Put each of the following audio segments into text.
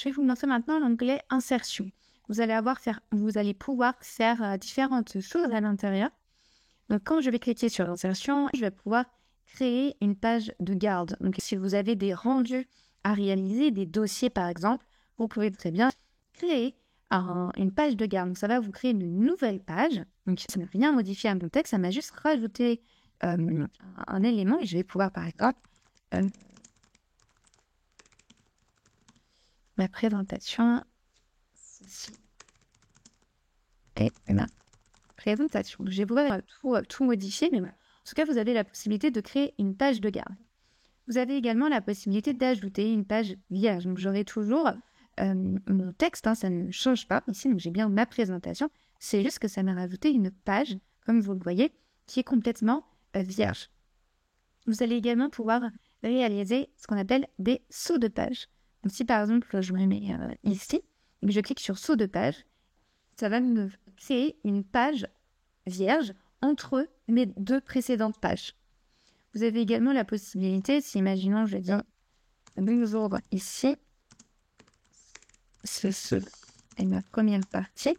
Je vais vous montrer maintenant l'onglet Insertion. Vous allez pouvoir faire différentes choses à l'intérieur. Donc, quand je vais cliquer sur Insertion, je vais pouvoir créer une page de garde. Donc, si vous avez des rendus à réaliser, des dossiers par exemple, vous pouvez très bien créer une page de garde. Donc, ça va vous créer une nouvelle page. Donc, ça n'a rien modifié à mon texte, ça m'a juste rajouté un élément et je vais pouvoir par exemple ma présentation, ceci est ma présentation. Donc, je vais pouvoir tout modifier, mais voilà. En tout cas, vous avez la possibilité de créer une page de garde. Vous avez également la possibilité d'ajouter une page vierge. Donc, j'aurai toujours mon texte, ça ne change pas. Ici, donc, j'ai bien ma présentation. C'est juste que ça m'a rajouté une page, comme vous le voyez, qui est complètement vierge. Vous allez également pouvoir réaliser ce qu'on appelle des sauts de page. Donc, si par exemple, je me mets ici, et que je clique sur saut de page, ça va me créer une page vierge entre mes deux précédentes pages. Vous avez également la possibilité, si imaginons, je dis bonjour ici, ceci est ma première partie,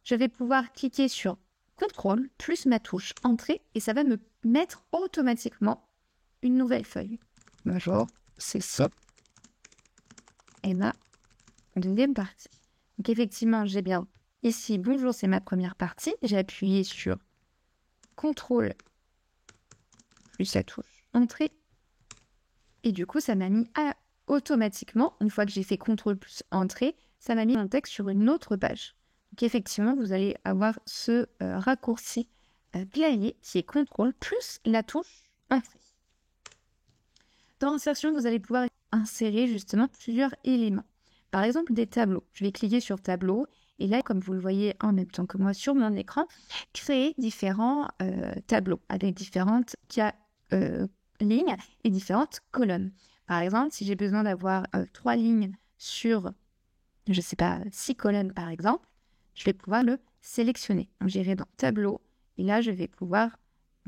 je vais pouvoir cliquer sur CTRL plus ma touche Entrée et ça va me mettre automatiquement une nouvelle feuille. Bonjour, c'est ça. Et ma deuxième partie. Donc effectivement, j'ai bien ici, bonjour, c'est ma première partie. J'ai appuyé sur CTRL plus la touche Entrée. Et du coup, ça m'a mis automatiquement, une fois que j'ai fait CTRL plus Entrée, ça m'a mis mon texte sur une autre page. Donc effectivement, vous allez avoir ce raccourci clavier qui est CTRL plus la touche Entrée. Dans Insertion, vous allez pouvoir insérer justement plusieurs éléments. Par exemple, des tableaux. Je vais cliquer sur Tableau et là, comme vous le voyez en même temps que moi sur mon écran, créer différents tableaux avec différentes lignes et différentes colonnes. Par exemple, si j'ai besoin d'avoir 3 lignes sur, je ne sais pas, 6 colonnes par exemple, je vais pouvoir le sélectionner. Donc, j'irai dans Tableau et là, je vais pouvoir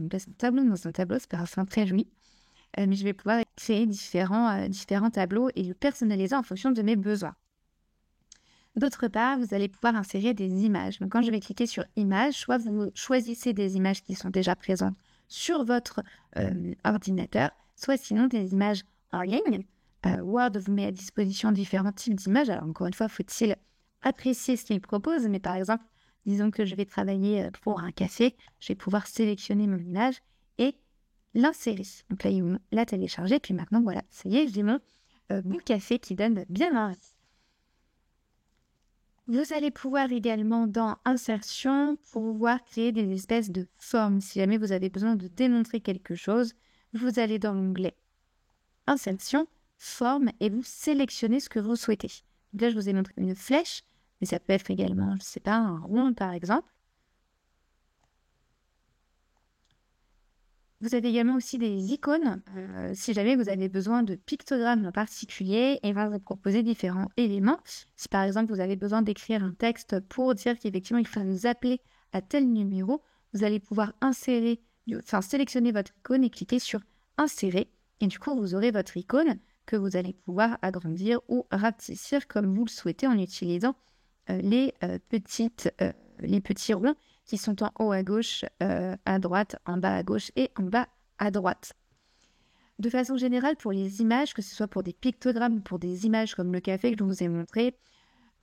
passer un tableau dans un tableau, c'est pas très joli. Mais je vais pouvoir créer différents tableaux et le personnaliser en fonction de mes besoins. D'autre part, vous allez pouvoir insérer des images. Donc, quand je vais cliquer sur Images, soit vous choisissez des images qui sont déjà présentes sur votre ordinateur, soit sinon des images en ligne. Word vous met à disposition différents types d'images. Alors, encore une fois, faut-il apprécier ce qu'il propose. Mais par exemple, disons que je vais travailler pour un café, je vais pouvoir sélectionner mon image et l'insérer. Donc là, il l'a téléchargé. Puis maintenant, voilà, ça y est, j'ai mon bout café qui donne bien envie. Vous allez pouvoir également, dans Insertion, pouvoir créer des espèces de formes. Si jamais vous avez besoin de démontrer quelque chose, vous allez dans l'onglet Insertion, Forme, et vous sélectionnez ce que vous souhaitez. Donc là, je vous ai montré une flèche, mais ça peut être également, je ne sais pas, un rond par exemple. Vous avez également aussi des icônes, si jamais vous avez besoin de pictogrammes en particulier, et va vous proposer différents éléments. Si par exemple vous avez besoin d'écrire un texte pour dire qu'effectivement il faut nous appeler à tel numéro, vous allez pouvoir sélectionner votre icône et cliquer sur Insérer. Et du coup, vous aurez votre icône que vous allez pouvoir agrandir ou rapetisser comme vous le souhaitez en utilisant les petits ronds qui sont en haut à gauche, à droite, en bas à gauche et en bas à droite. De façon générale, pour les images, que ce soit pour des pictogrammes ou pour des images comme le café que je vous ai montré,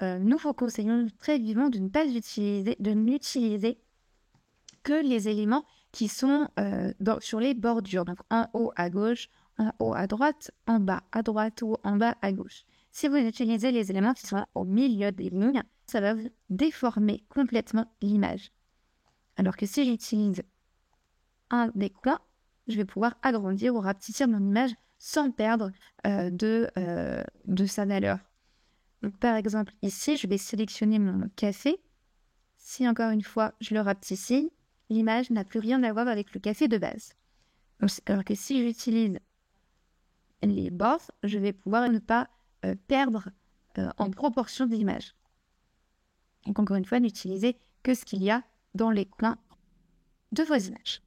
nous vous conseillons très vivement de n'utiliser que les éléments qui sont sur les bordures, donc en haut à gauche, en haut à droite, en bas à droite ou en bas à gauche. Si vous utilisez les éléments qui sont au milieu des lignes, ça va vous déformer complètement l'image. Alors que si j'utilise un des coins, je vais pouvoir agrandir ou rapetisser mon image sans perdre de sa valeur. Donc, par exemple, ici, je vais sélectionner mon café. Si, encore une fois, je le rapetissis, l'image n'a plus rien à voir avec le café de base. Alors que si j'utilise les bords, je vais pouvoir ne pas perdre en proportion de l'image. Donc, encore une fois, n'utilisez que ce qu'il y a dans les coins de vos images.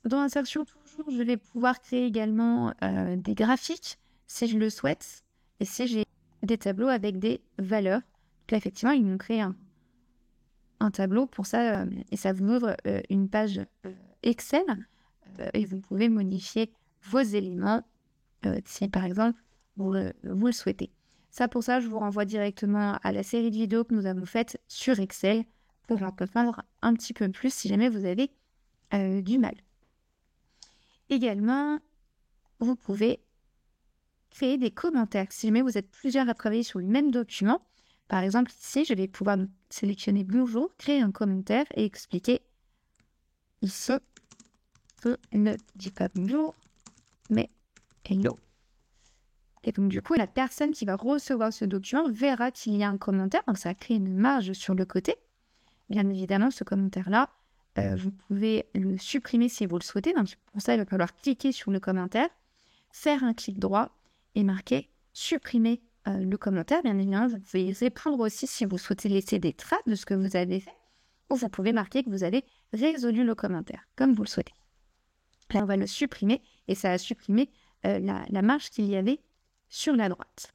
Dans Insertion, toujours, je vais pouvoir créer également des graphiques si je le souhaite. Et si j'ai des tableaux avec des valeurs. Donc là, effectivement, ils m'ont créé un tableau pour ça et ça vous ouvre une page Excel et vous pouvez modifier vos éléments si par exemple vous le souhaitez. Pour ça, je vous renvoie directement à la série de vidéos que nous avons faites sur Excel pour en comprendre un petit peu plus si jamais vous avez du mal. Également, vous pouvez créer des commentaires. Si jamais vous êtes plusieurs à travailler sur le même document, par exemple ici, je vais pouvoir sélectionner bonjour, créer un commentaire et expliquer ici que ne dit pas bonjour, mais hello. Et donc du coup, la personne qui va recevoir ce document verra qu'il y a un commentaire, donc ça crée une marge sur le côté. Bien évidemment, ce commentaire-là, vous pouvez le supprimer si vous le souhaitez. Donc pour ça, il va falloir cliquer sur le commentaire, faire un clic droit et marquer supprimer le commentaire. Bien évidemment, vous pouvez répondre aussi si vous souhaitez laisser des traces de ce que vous avez fait, ou vous pouvez marquer que vous avez résolu le commentaire, comme vous le souhaitez. Là, on va le supprimer et ça a supprimé la marge qu'il y avait sur la droite.